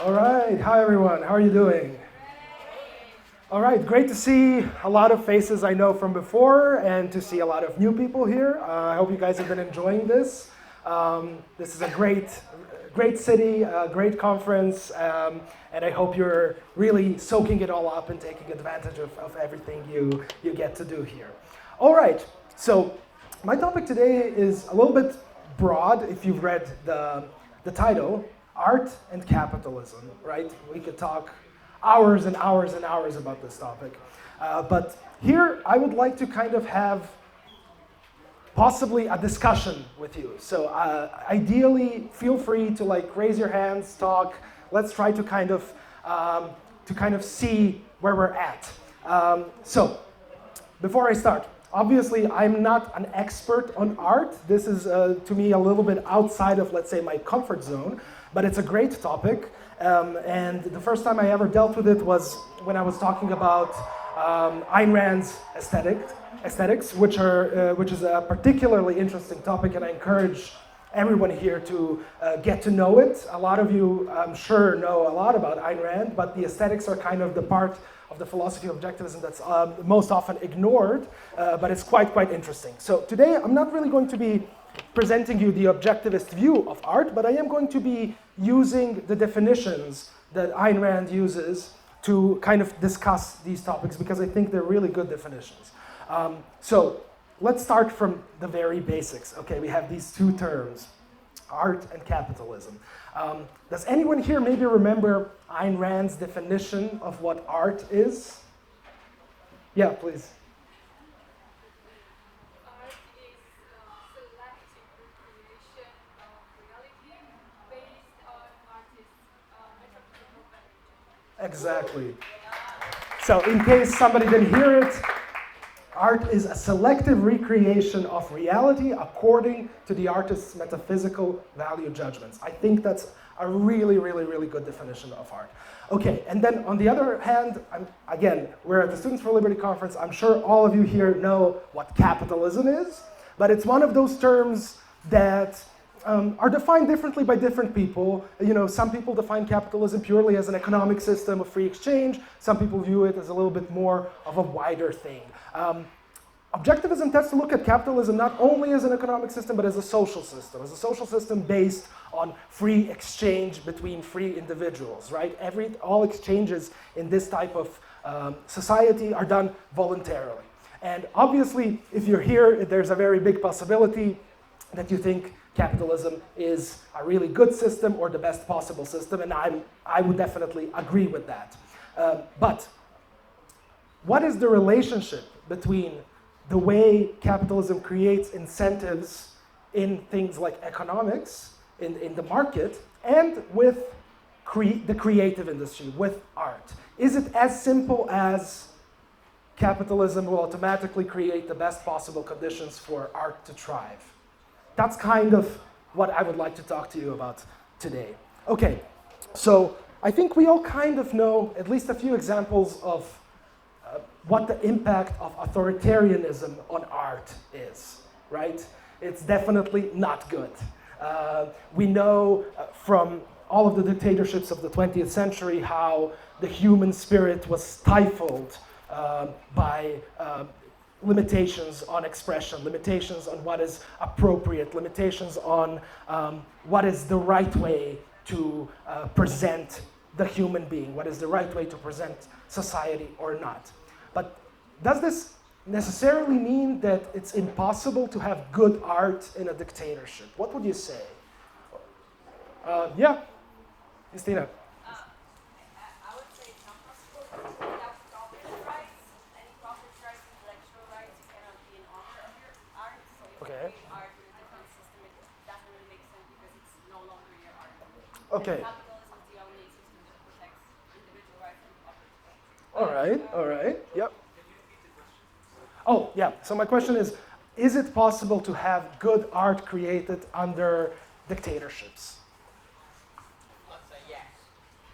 All right, hi everyone, how are you doing? All right, great to see a lot of faces I know from before and to see a lot of new people here. I hope you guys have been enjoying this. This is a great city, a great conference, and I hope you're really soaking it all up and taking advantage of everything you get to do here. All right, so my topic today is a little bit broad if you've read the title, Art and Capitalism, right? We could talk hours and hours and hours about this topic. But here I would like to kind of have possibly a discussion with you. So ideally, feel free to like raise your hands, talk. Let's try to kind of see where we're at. So before I start, obviously I'm not an expert on art. This is to me a little bit outside of, let's say, my comfort zone, but it's a great topic. And the first time I ever dealt with it was when I was talking about Ayn Rand's aesthetics, which is a particularly interesting topic, and I encourage everyone here to get to know it. A lot of you, I'm sure, know a lot about Ayn Rand, but the aesthetics are kind of the part of the philosophy of objectivism that's most often ignored, but it's quite interesting. So today I'm not really going to be presenting you the objectivist view of art, but I am going to be using the definitions that Ayn Rand uses to kind of discuss these topics because I think they're really good definitions. So let's start from the very basics. Okay, we have these two terms, art and capitalism. Does anyone here maybe remember Ayn Rand's definition of what art is? Yeah, please. Art is selective recreation of reality based on artists' metaphysical value. Exactly. So in case somebody didn't hear it, art is a selective recreation of reality according to the artist's metaphysical value judgments. I think that's a really good definition of art. Okay, and then on the other hand, again, we're at the Students for Liberty conference. I'm sure all of you here know what capitalism is, but it's one of those terms that are defined differently by different people. You know, some people define capitalism purely as an economic system of free exchange. Some people view it as a little bit more of a wider thing. Objectivism tends to look at capitalism not only as an economic system, but as a social system based on free exchange between free individuals, right? All exchanges in this type of society are done voluntarily. And obviously, if you're here, there's a very big possibility that you think capitalism is a really good system or the best possible system, and I would definitely agree with that. But what is the relationship between the way capitalism creates incentives in things like economics, in the market, and with the creative industry, with art? Is it as simple as capitalism will automatically create the best possible conditions for art to thrive? That's kind of what I would like to talk to you about today. Okay, so I think we all kind of know at least a few examples of what the impact of authoritarianism on art is, right? It's definitely not good. We know from all of the dictatorships of the 20th century how the human spirit was stifled by limitations on expression, limitations on what is appropriate, limitations on what is the right way to present the human being, what is the right way to present society or not. But does this necessarily mean that it's impossible to have good art in a dictatorship? What would you say? Yeah, Christina. I would say it's not possible without property rights. Any property rights, intellectual rights, you cannot be an author of your art. So if Okay. you create art in a different system, it doesn't really make sense because it's no longer your art. Okay. Capitalism is the only system that protects individual rights and property rights. All right, yep. Oh, yeah, so my question is it possible to have good art created under dictatorships? I'd say yes.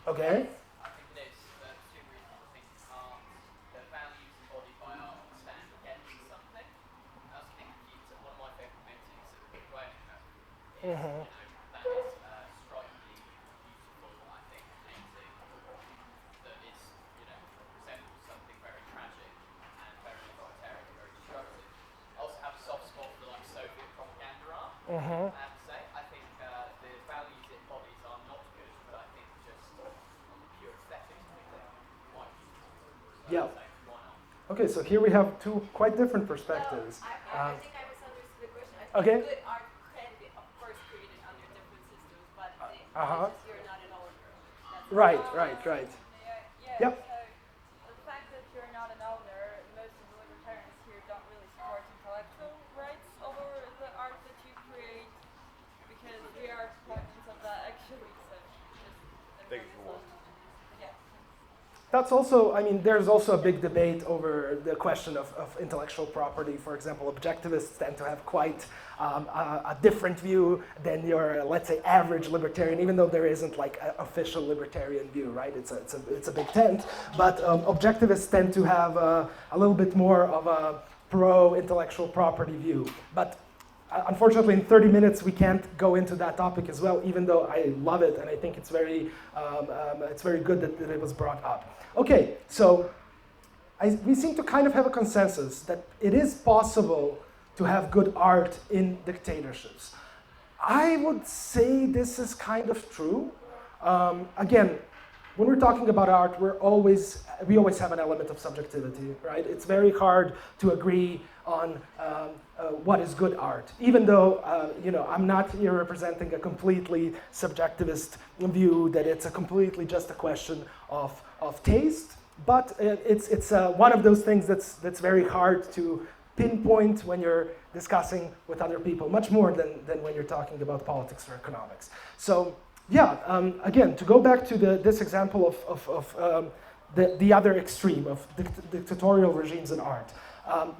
Okay, I think it is for two reasons. I think the values embodied by art stand against something. I was thinking one of my favourite paintings of Guernica is, that is strikingly beautiful, I think, and Yeah. So why not? Okay, so here we have two quite different perspectives. No, I think I misunderstood the question. I think Okay. good art can be, of course, created under different systems, but Uh-huh. it's just you're not an owner. That's Right, all. right, right. Yeah. Yep. So the fact that you're not an owner, most of the libertarians here don't really support intellectual rights over the art that you create, because we are proponents of that actually. So just Take it for what? yeah. That's also, I mean, there's also a big debate over the question of intellectual property. For example, objectivists tend to have quite a different view than your, let's say, average libertarian, even though there isn't like an official libertarian view, right? It's a big tent. But objectivists tend to have a little bit more of a pro-intellectual property view. But unfortunately, in 30 minutes, we can't go into that topic as well, even though I love it and I think it's very good that it was brought up. Okay, so we seem to kind of have a consensus that it is possible to have good art in dictatorships. I would say this is kind of true. Again, when we're talking about art, we always have an element of subjectivity, right? It's very hard to agree on what is good art, even though I'm not here representing a completely subjectivist view that it's a completely just a question of taste. But it's one of those things that's very hard to pinpoint when you're discussing with other people, much more than when you're talking about politics or economics. So. Yeah, again, to go back to this example of the other extreme of dictatorial regimes in art,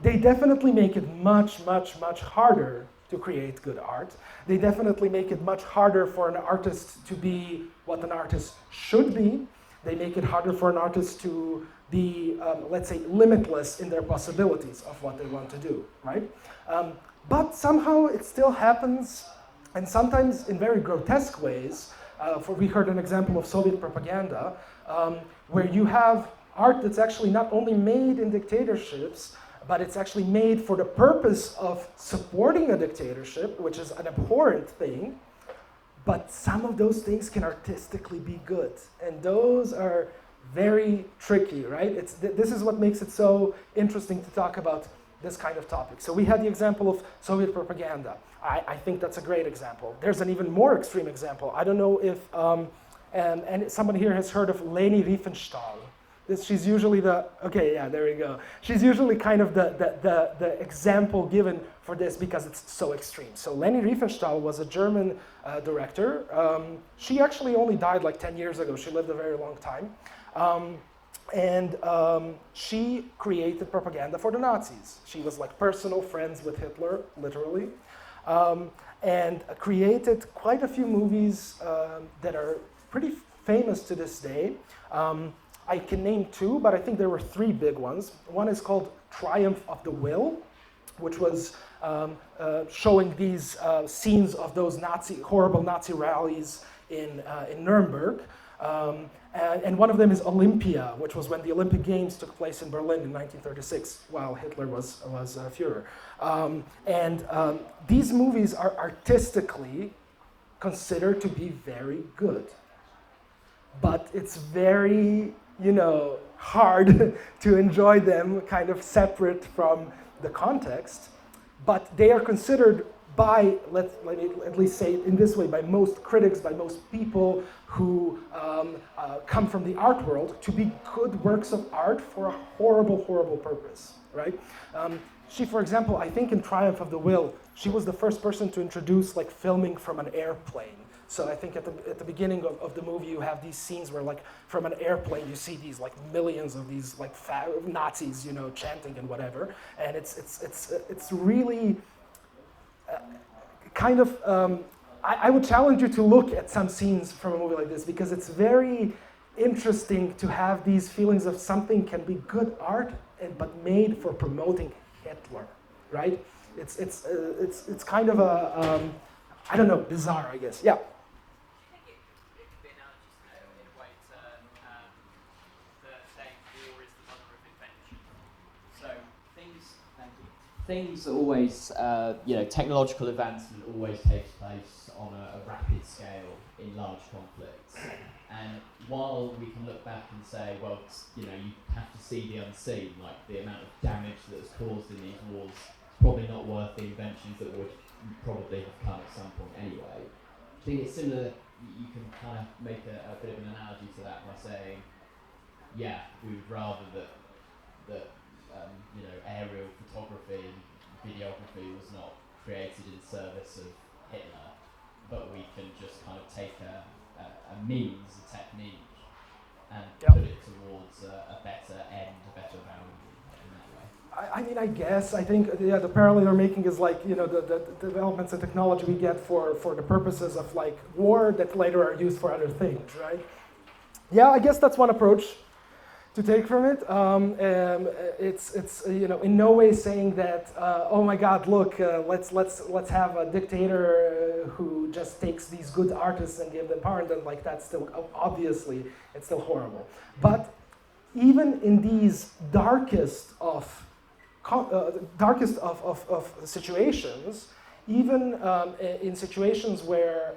they definitely make it much, much, much harder to create good art. They definitely make it much harder for an artist to be what an artist should be. They make it harder for an artist to be, let's say, limitless in their possibilities of what they want to do, right? But somehow it still happens, and sometimes in very grotesque ways. We heard an example of Soviet propaganda, where you have art that's actually not only made in dictatorships, but it's actually made for the purpose of supporting a dictatorship, which is an abhorrent thing. But some of those things can artistically be good, and those are very tricky, right? This is what makes it so interesting to talk about this kind of topic. So we had the example of Soviet propaganda. I think that's a great example. There's an even more extreme example. I don't know if, and somebody here has heard of Leni Riefenstahl. She's usually there we go. She's usually kind of the example given for this because it's so extreme. So Leni Riefenstahl was a German director. She actually only died like 10 years ago. She lived a very long time. And she created propaganda for the Nazis. She was like personal friends with Hitler, literally, and created quite a few movies that are pretty famous to this day. I can name two, but I think there were three big ones. One is called Triumph of the Will, which was showing these scenes of those horrible Nazi rallies in Nuremberg. And one of them is Olympia, which was when the Olympic Games took place in Berlin in 1936, while Hitler was Führer. These movies are artistically considered to be very good. But it's very, hard to enjoy them kind of separate from the context. But they are considered by, let me at least say it in this way, by most critics, by most people who come from the art world, to be good works of art for a horrible, horrible purpose, right? She, for example, I think in Triumph of the Will, she was the first person to introduce like filming from an airplane. So I think at the beginning of the movie, you have these scenes where, like, from an airplane, you see these like millions of these like Nazis, chanting and whatever, and it's really kind of. I would challenge you to look at some scenes from a movie like this because it's very interesting to have these feelings of something can be good art, but made for promoting Hitler, right? It's kind of a I don't know, bizarre, I guess. Yeah. The analogy in a way to the saying war is the mother of invention. So things, thank you. things always, technological advancement always takes place on a rapid scale in large conflicts. And while we can look back and say, well, you have to see the unseen, like the amount of damage that is caused in these wars, it's probably not worth the inventions that would probably have come at some point anyway. I think it's similar. You can kind of make a bit of an analogy to that by saying, yeah, we would rather that aerial photography and videography was not created in service of Hitler, but we can just kind of take a means, a technique, and put it towards a better end, a better value in that way. I think the parallel you're making is like, the developments in technology we get for the purposes of like war that later are used for other things, right? Yeah, I guess that's one approach to take from it. It's in no way saying that oh my God, look, let's have a dictator who just takes these good artists and give them power, and then like that's still obviously it's still horrible. But even in these darkest of situations, even in situations where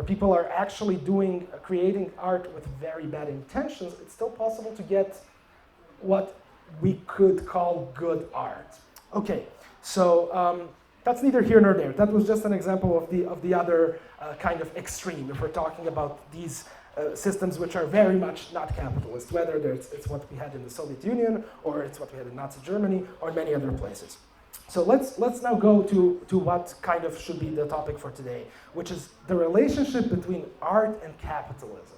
people are actually creating art with very bad intentions, it's still possible to get what we could call good art. Okay, so that's neither here nor there. That was just an example of the other kind of extreme. If we're talking about these systems which are very much not capitalist, whether it's what we had in the Soviet Union, or it's what we had in Nazi Germany, or many other places. So let's now go to what kind of should be the topic for today, which is the relationship between art and capitalism.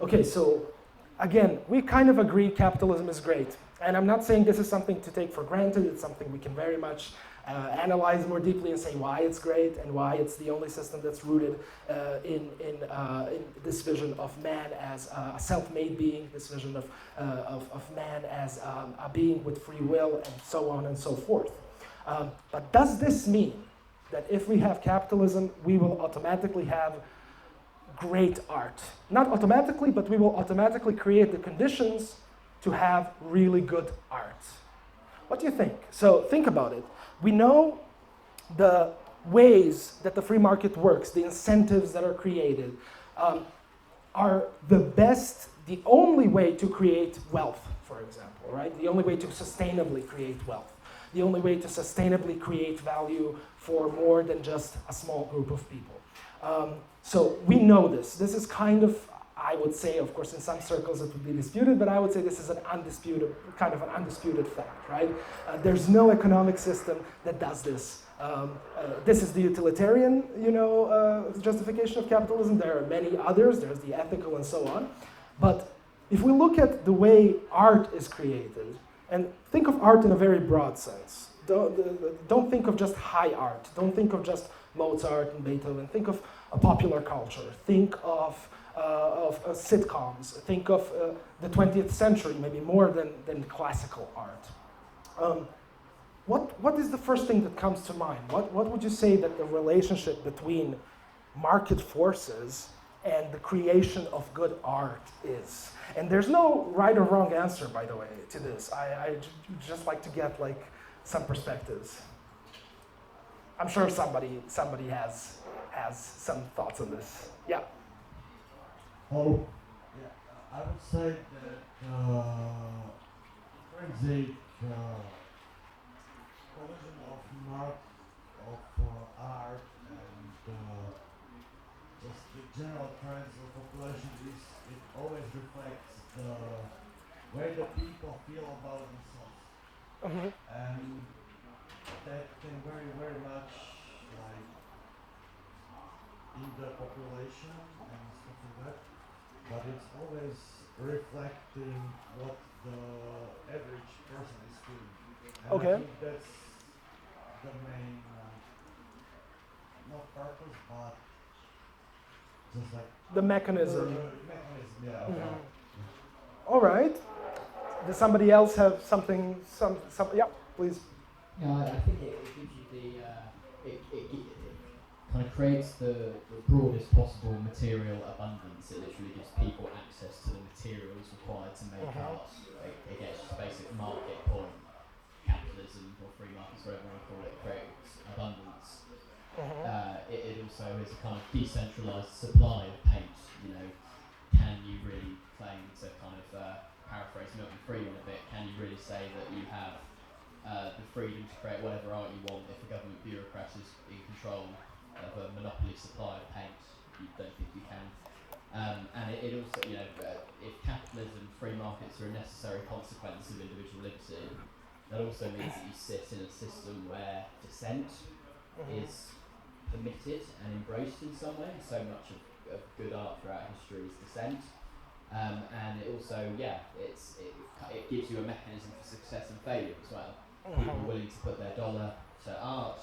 Okay, so again, we kind of agree capitalism is great. And I'm not saying this is something to take for granted. It's something we can very much analyze more deeply and say why it's great and why it's the only system that's rooted in this vision of man as a self-made being, this vision of man as a being with free will, and so on and so forth. But does this mean that if we have capitalism, we will automatically have great art? Not automatically, but we will automatically create the conditions to have really good art. What do you think? So think about it. We know the ways that the free market works, the incentives that are created, are the only way to create wealth, for example, right? The only way to sustainably create wealth. The only way to sustainably create value for more than just a small group of people. So we know this. This is kind of, I would say, of course, in some circles it would be disputed, but I would say this is an undisputed fact, right? There's no economic system that does this. This is the utilitarian, justification of capitalism. There are many others. There's the ethical and so on. But if we look at the way art is created, and think of art in a very broad sense. Don't think of just high art. Don't think of just Mozart and Beethoven. Think of a popular culture. Think of sitcoms. Think of the 20th century, maybe more than classical art. What is the first thing that comes to mind? What would you say that the relationship between market forces and the creation of good art is? And there's no right or wrong answer, by the way, to this. I just like to get like some perspectives. I'm sure somebody has some thoughts on this. Yeah. Oh, yeah. I would say that forensic collision of art and just the general trends of population it always reflects the way the people feel about themselves. Mm-hmm. And that can very, very much like in the population and stuff like that. But it's always reflecting what the average person is feeling. And Okay. I think that's the main, not purpose, but just like The mechanism. mechanism, yeah. Mhm. Yeah. All right. Does somebody else have something? Yeah, please. Yeah, I think it gives you it kind of creates the broadest possible material abundance. It literally gives people access to the materials required to make art. Again, it's just a basic market point. Capitalism capitalism or free markets, whatever you want to call it, creates abundance. It also is a kind of decentralised supply of paint. You know, can you really claim to kind of paraphrase Milton Friedman a bit? Can you really say that you have the freedom to create whatever art you want if a government bureaucrat is in control of a monopoly supply of paint? You don't think you can. And it also, you know, if capitalism, free markets are a necessary consequence of individual liberty, that also means that you sit in a system where dissent is permitted and embraced in some way. So much of good art throughout history is dissent. And it also, it gives you a mechanism for success and failure as well. People willing to put their dollar to art.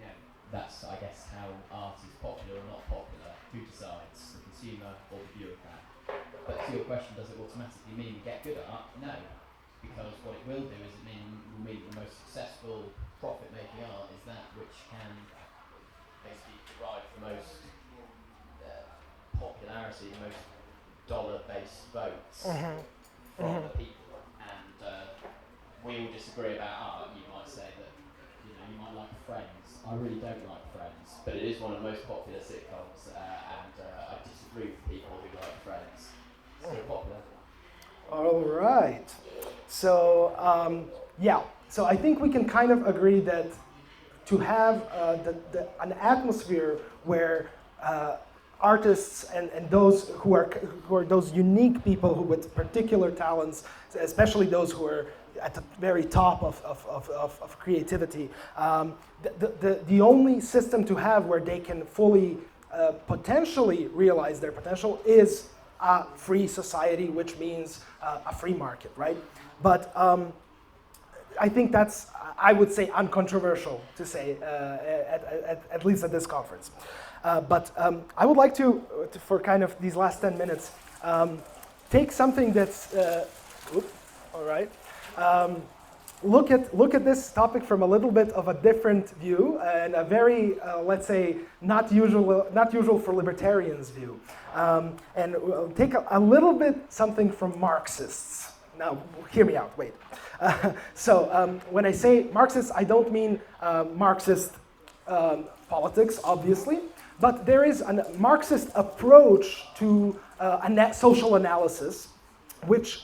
Yeah, that's, I guess, how art is popular or not popular. Who decides, the consumer or the bureaucrat? But to your question, does it automatically mean we get good art? No, because what it will do is will mean the most successful profit-making art is that which can basically derive the most popularity, the most dollar-based votes from the people. And we all disagree about art. You might say that, you know, you might like Friends. I really don't like Friends, but it is one of the most popular sitcoms, and I disagree with people who like Friends. It's so popular. All right. So, so I think we can kind of agree that to have an atmosphere where artists and those who are those unique people who with particular talents, especially those who are at the very top of creativity, the only system to have where they can fully potentially realize their potential is a free society, which means a free market, right? But I think that's, I would say, uncontroversial to say, at least at this conference. But I would like to, for kind of these last 10 minutes, take something that's, all right. Look at this topic from a little bit of a different view and a very, let's say, not usual for libertarians view, and we'll take a little bit something from Marxists. Now, hear me out. Wait. So when I say Marxists, I don't mean Marxist politics, obviously, but there is a Marxist approach to social analysis, which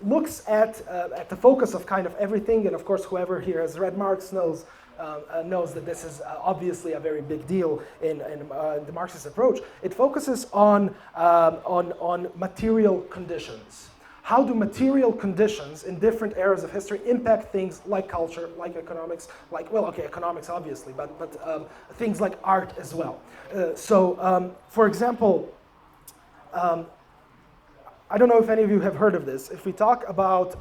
looks at the focus of kind of everything, and of course, whoever here has read Marx knows that this is obviously a very big deal in the Marxist approach. It focuses on material conditions. How do material conditions in different eras of history impact things like culture, like economics, economics obviously, but things like art as well. For example, I don't know if any of you have heard of this. If we talk about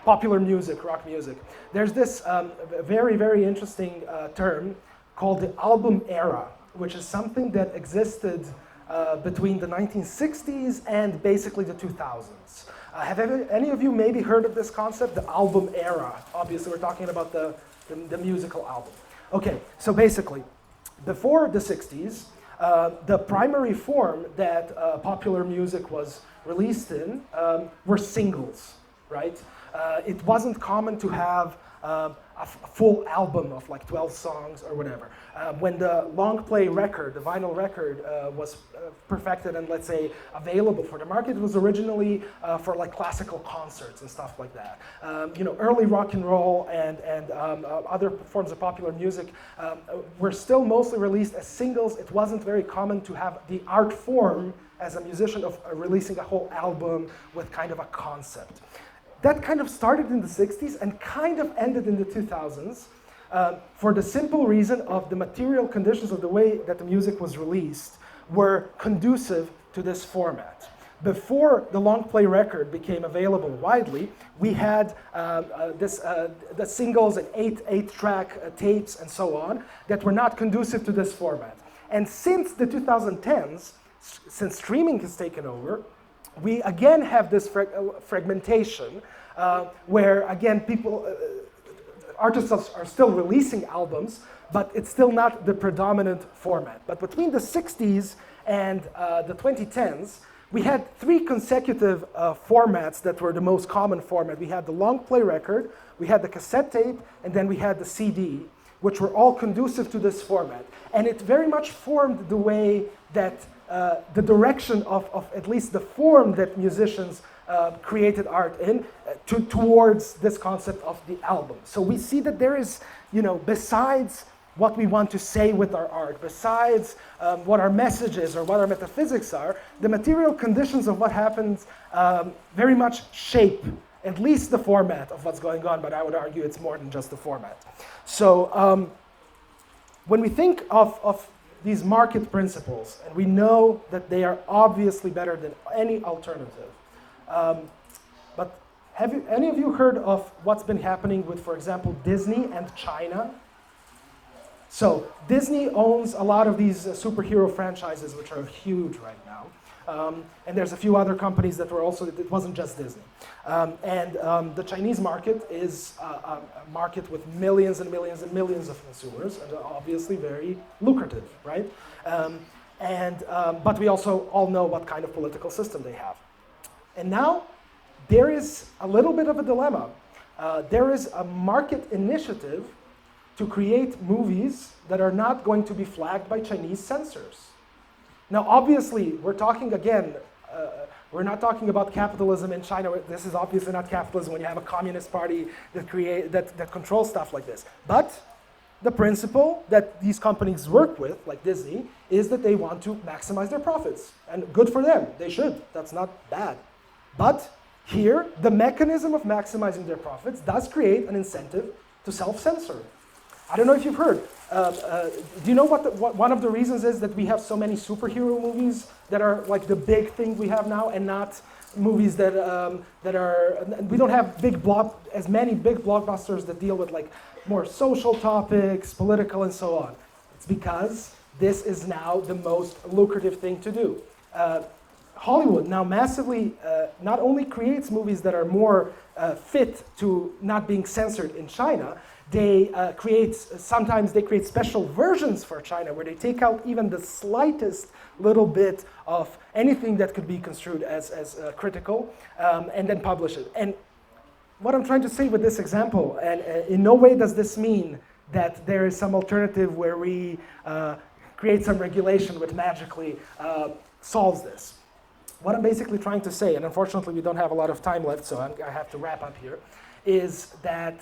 popular music, rock music, there's this very, very interesting term called the album era, which is something that existed between the 1960s and basically the 2000s. Have any of you maybe heard of this concept, the album era? Obviously, we're talking about the musical album. Okay, so basically, before the 60s, the primary form that popular music was released in were singles, right? It wasn't common to have a full album of like 12 songs or whatever. When the long play record, the vinyl record, was perfected and let's say available for the market, it was originally for like classical concerts and stuff like that. Early rock and roll and other forms of popular music were still mostly released as singles. It wasn't very common to have the art form as a musician of releasing a whole album with kind of a concept. That kind of started in the 60s and kind of ended in the 2000s for the simple reason of the material conditions of the way that the music was released were conducive to this format. Before the long play record became available widely, we had the singles and eight-track tapes and so on that were not conducive to this format. And since the 2010s, since streaming has taken over, we again have this fragmentation where again artists are still releasing albums, but it's still not the predominant format. But between the 60s and the 2010s, we had 3 consecutive formats that were the most common format. We had the long play record, we had the cassette tape, and then we had the CD, which were all conducive to this format. And it very much formed the way that the direction of at least the form that musicians created art in towards this concept of the album. So we see that there is, besides what we want to say with our art, besides what our message is or what our metaphysics are, the material conditions of what happens very much shape at least the format of what's going on, but I would argue it's more than just the format. So when we think of these market principles, and we know that they are obviously better than any alternative, but have any of you heard of what's been happening with, for example, Disney and China? So Disney owns a lot of these superhero franchises, which are huge right now. And there's a few other companies that were also, it wasn't just Disney. The Chinese market is a market with millions and millions and millions of consumers, and obviously very lucrative, right? But we also all know what kind of political system they have. And now, there is a little bit of a dilemma. There is a market initiative to create movies that are not going to be flagged by Chinese censors. Now, obviously, we're talking again, we're not talking about capitalism in China. This is obviously not capitalism when you have a communist party that controls stuff like this. But the principle that these companies work with, like Disney, is that they want to maximize their profits. And good for them, they should, that's not bad. But here, the mechanism of maximizing their profits does create an incentive to self-censor. I don't know if you've heard. Do you know what one of the reasons is that we have so many superhero movies that are like the big thing we have now, and not movies that we don't have as many big blockbusters that deal with like more social topics, political, and so on. It's because this is now the most lucrative thing to do. Hollywood now massively not only creates movies that are more fit to not being censored in China, sometimes they create special versions for China where they take out even the slightest little bit of anything that could be construed as critical, and then publish it. And what I'm trying to say with this example, and in no way does this mean that there is some alternative where we create some regulation which magically solves this. What I'm basically trying to say, and unfortunately we don't have a lot of time left, so I have to wrap up here, is that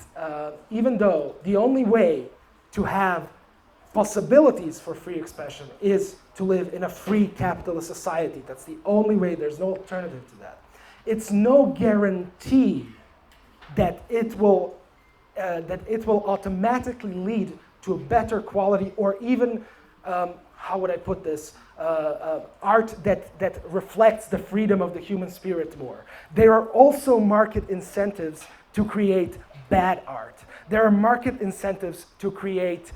even though the only way to have possibilities for free expression is to live in a free capitalist society, that's the only way, there's no alternative to that. It's no guarantee that it will automatically lead to a better quality, or even, how would I put this, art that reflects the freedom of the human spirit more. There are also market incentives to create bad art. There are market incentives to create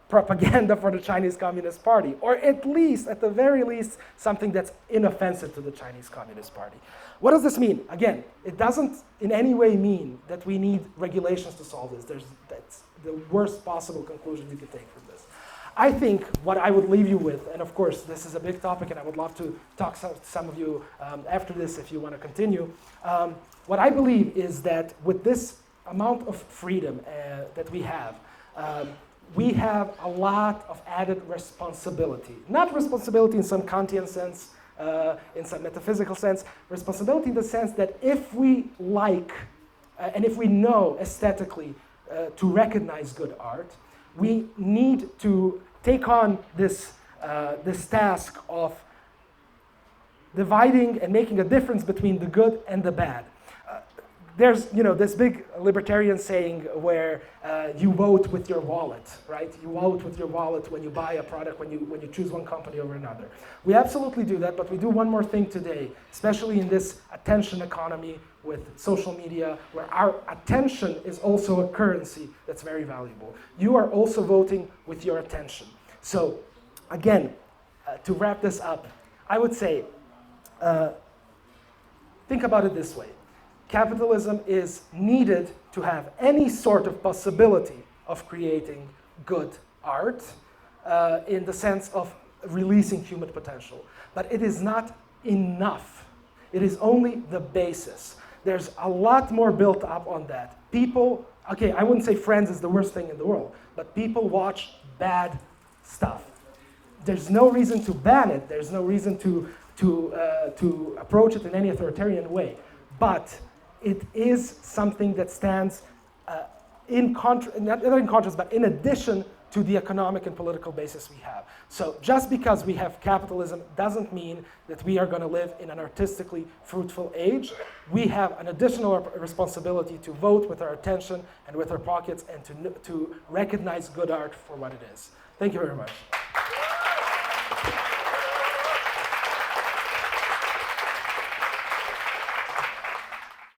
propaganda for the Chinese Communist Party, or at the very least, something that's inoffensive to the Chinese Communist Party. What does this mean? Again, it doesn't in any way mean that we need regulations to solve this. That's the worst possible conclusion you could take from this. I think what I would leave you with, and of course this is a big topic and I would love to talk to some of you after this if you want to continue, what I believe is that with this amount of freedom that we have a lot of added responsibility. Not responsibility in some Kantian sense, in some metaphysical sense, responsibility in the sense that if we like, and if we know aesthetically to recognize good art, we need to take on this task of dividing and making a difference between the good and the bad. There's this big libertarian saying where you vote with your wallet, right? You vote with your wallet when you buy a product, when you choose one company over another. We absolutely do that, but we do one more thing today, especially in this attention economy with social media, where our attention is also a currency that's very valuable. You are also voting with your attention. So again, to wrap this up, I would say, think about it this way. Capitalism is needed to have any sort of possibility of creating good art in the sense of releasing human potential. But it is not enough. It is only the basis. There's a lot more built up on that. People, okay, I wouldn't say Friends is the worst thing in the world, but people watch bad stuff. There's no reason to ban it. There's no reason to approach it in any authoritarian way. But it is something that stands not in contrast, but in addition to the economic and political basis we have. So just because we have capitalism doesn't mean that we are going to live in an artistically fruitful age. We have an additional responsibility to vote with our attention and with our pockets and to recognize good art for what it is. Thank you very much.